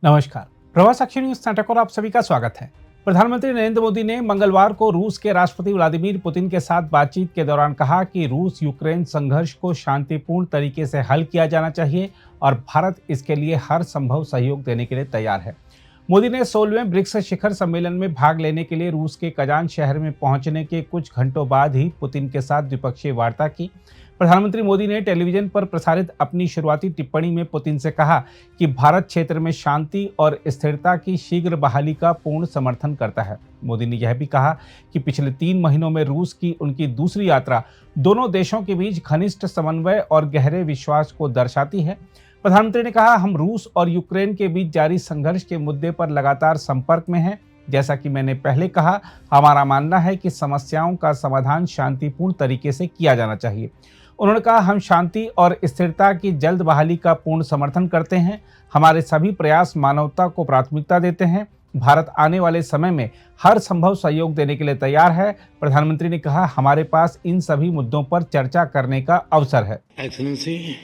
नमस्कार। प्रवास अक्षर न्यूज नाटक और आप सभी का स्वागत है। प्रधानमंत्री नरेंद्र मोदी ने मंगलवार को रूस के राष्ट्रपति व्लादिमीर पुतिन के साथ बातचीत के दौरान कहा कि रूस यूक्रेन संघर्ष को शांतिपूर्ण तरीके से हल किया जाना चाहिए और भारत इसके लिए हर संभव सहयोग देने के लिए तैयार है। मोदी ने 16वें ब्रिक्स शिखर सम्मेलन में भाग लेने के लिए रूस के कजान शहर में पहुंचने के कुछ घंटों बाद ही पुतिन के साथ द्विपक्षीय वार्ता की। प्रधानमंत्री मोदी ने टेलीविजन पर प्रसारित अपनी शुरुआती टिप्पणी में पुतिन से कहा कि भारत क्षेत्र में शांति और स्थिरता की शीघ्र बहाली का पूर्ण समर्थन करता है। मोदी ने यह भी कहा कि पिछले 3 महीनों में रूस की उनकी दूसरी यात्रा दोनों देशों के बीच घनिष्ठ समन्वय और गहरे विश्वास को दर्शाती है। प्रधानमंत्री ने कहा, हम रूस और यूक्रेन के बीच जारी संघर्ष के मुद्दे पर लगातार संपर्क में हैं। जैसा कि मैंने पहले कहा, हमारा मानना है कि समस्याओं का समाधान शांतिपूर्ण तरीके से किया जाना चाहिए। उन्होंने कहा, हम शांति और स्थिरता की जल्द बहाली का पूर्ण समर्थन करते हैं। हमारे सभी प्रयास मानवता को प्राथमिकता देते हैं। भारत आने वाले समय में हर संभव सहयोग देने के लिए तैयार है। प्रधानमंत्री ने कहा, हमारे पास इन सभी मुद्दों पर चर्चा करने का अवसर है। एक्सेलेंसी,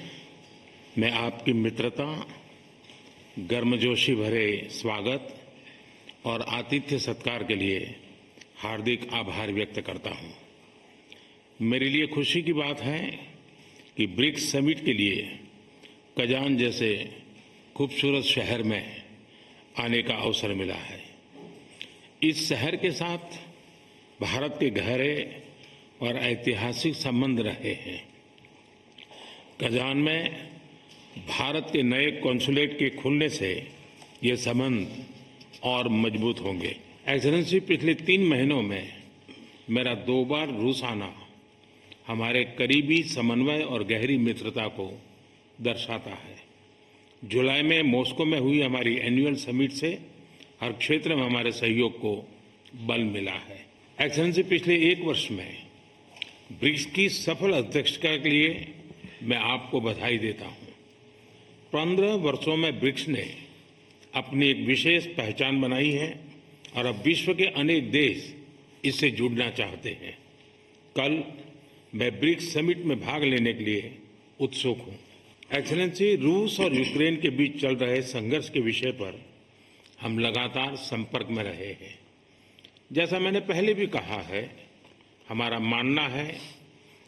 मैं आपकी मित्रता, गर्मजोशी भरे स्वागत और आतिथ्य सत्कार के लिए हार्दिक आभार व्यक्त करता हूं। मेरे लिए खुशी की बात है कि ब्रिक्स समिट के लिए कजान जैसे खूबसूरत शहर में आने का अवसर मिला है। इस शहर के साथ भारत के गहरे और ऐतिहासिक संबंध रहे हैं। कजान में भारत के नए कॉन्सुलेट के खुलने से ये संबंध और मजबूत होंगे। एक्सेलेंसी, पिछले 3 महीनों में मेरा 2 बार रूस आना हमारे करीबी समन्वय और गहरी मित्रता को दर्शाता है। जुलाई में मॉस्को में हुई हमारी एनुअल समिट से हर क्षेत्र में हमारे सहयोग को बल मिला है। एक्सेलेंसी, पिछले 1 वर्ष में ब्रिक्स की सफल अध्यक्षता के लिए मैं आपको बधाई देता हूं। 15 वर्षों में ब्रिक्स ने अपनी एक विशेष पहचान बनाई है और अब विश्व के अनेक देश इससे जुड़ना चाहते हैं। कल मैं ब्रिक्स समिट में भाग लेने के लिए उत्सुक हूं। एक्सेलेंसी, रूस और यूक्रेन के बीच चल रहे संघर्ष के विषय पर हम लगातार संपर्क में रहे हैं। जैसा मैंने पहले भी कहा है, हमारा मानना है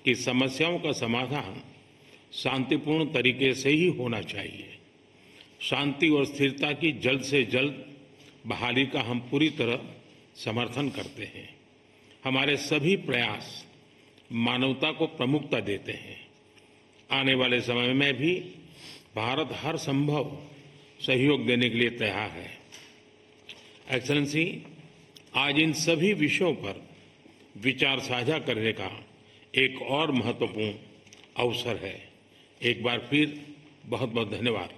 कि समस्याओं का समाधान शांतिपूर्ण तरीके से ही होना चाहिए। शांति और स्थिरता की जल्द से जल्द बहाली का हम पूरी तरह समर्थन करते हैं। हमारे सभी प्रयास मानवता को प्रमुखता देते हैं। आने वाले समय में भी भारत हर संभव सहयोग देने के लिए तैयार है। एक्सेलेंसी, आज इन सभी विषयों पर विचार साझा करने का एक और महत्वपूर्ण अवसर है। एक बार फिर बहुत बहुत धन्यवाद।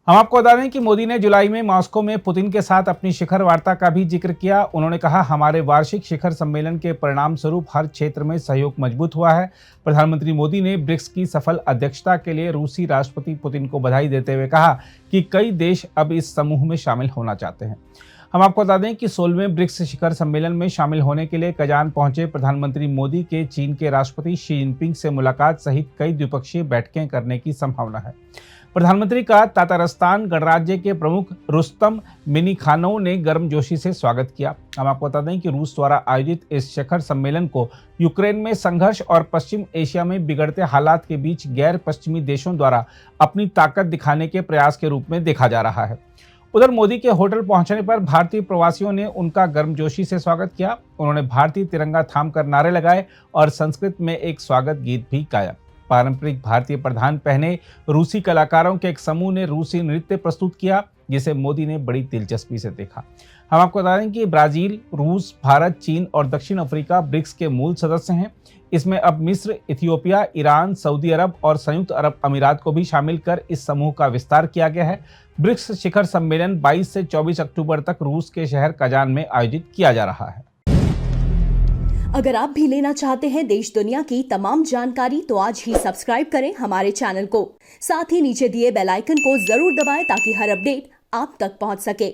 हम आपको बता दें कि मोदी ने जुलाई में मॉस्को में पुतिन के साथ अपनी शिखर वार्ता का भी जिक्र किया। उन्होंने कहा, हमारे वार्षिक शिखर सम्मेलन के परिणाम स्वरूप हर क्षेत्र में सहयोग मजबूत हुआ है। प्रधानमंत्री मोदी ने ब्रिक्स की सफल अध्यक्षता के लिए रूसी राष्ट्रपति पुतिन को बधाई देते हुए कहा कि कई देश अब इस समूह में शामिल होना चाहते हैं। हम आपको बता दें कि 16वें ब्रिक्स शिखर सम्मेलन में शामिल होने के लिए कजान पहुंचे प्रधानमंत्री मोदी के चीन के राष्ट्रपति शी जिनपिंग से मुलाकात सहित कई द्विपक्षीय बैठकें करने की संभावना है। प्रधानमंत्री का तातारस्तान गणराज्य के प्रमुख रुस्तम मिनीखानोव ने गर्मजोशी से स्वागत किया। हम आपको बता दें कि रूस द्वारा आयोजित इस शिखर सम्मेलन को यूक्रेन में संघर्ष और पश्चिम एशिया में बिगड़ते हालात के बीच गैर पश्चिमी देशों द्वारा अपनी ताकत दिखाने के प्रयास के रूप में देखा जा रहा है। उधर मोदी के होटल पहुंचने पर भारतीय प्रवासियों ने उनका गर्मजोशी से स्वागत किया। उन्होंने भारतीय तिरंगा थामकर नारे लगाए और संस्कृत में एक स्वागत गीत भी गाया। पारंपरिक भारतीय परिधान पहने रूसी कलाकारों के एक समूह ने रूसी नृत्य प्रस्तुत किया, जिसे मोदी ने बड़ी दिलचस्पी से देखा। हम आपको बता दें कि ब्राजील, रूस, भारत, चीन और दक्षिण अफ्रीका ब्रिक्स के मूल सदस्य हैं। इसमें अब मिस्र, इथियोपिया, ईरान, सऊदी अरब और संयुक्त अरब अमीरात को भी शामिल कर इस समूह का विस्तार किया गया है। ब्रिक्स शिखर सम्मेलन 22 से 24 अक्टूबर तक रूस के शहर कजान में आयोजित किया जा रहा है। अगर आप भी लेना चाहते हैं देश दुनिया की तमाम जानकारी, तो आज ही सब्सक्राइब करें हमारे चैनल को। साथ ही नीचे दिए बेल आइकन को जरूर दबाएं ताकि हर अपडेट आप तक पहुंच सके।